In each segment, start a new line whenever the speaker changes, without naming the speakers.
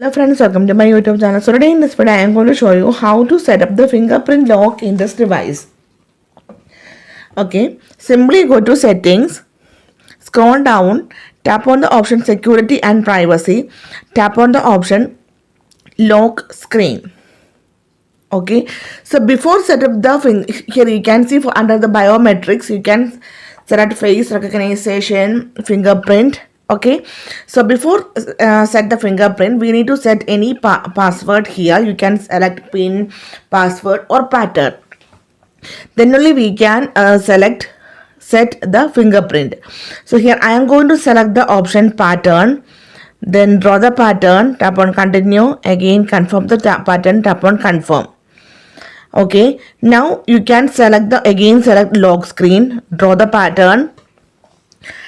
Hello friends, welcome to my YouTube channel. So today in this video I am going to show you how to set up the fingerprint lock in this device. Okay, simply go to settings, scroll down, tap on the option security and privacy, tap on the option lock screen. Okay, so before set up the here you can see for under the biometrics you can select face recognition, fingerprint. Okay, so before set the fingerprint we need to set any password. Here you can select pin, password or pattern, then only we can set the fingerprint. So here I am going to select the option pattern, then draw the pattern, tap on continue, again confirm the pattern, tap on confirm. Okay, now you can select lock screen, draw the pattern,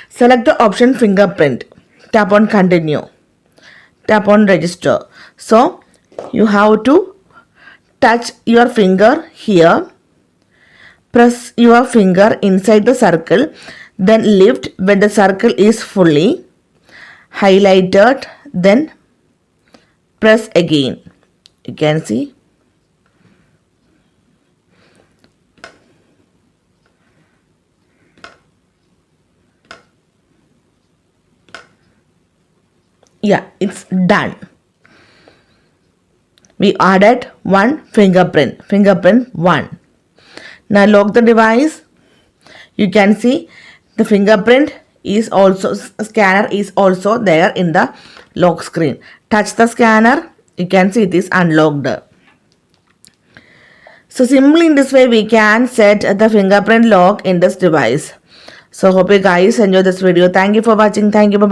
select the option fingerprint, tap on continue, tap on register. So you have to touch your finger here, press your finger inside the circle, then lift when the circle is fully highlighted, then press again. You can see. Yeah, it's done. We added one fingerprint 1. Now lock the device. You can see the fingerprint is also, scanner is also there in the lock screen. Touch the scanner, you can see it is unlocked. So simply in this way we can set the fingerprint lock in this device. So hope you guys enjoy this video. Thank you for watching. Thank you. Bye-bye.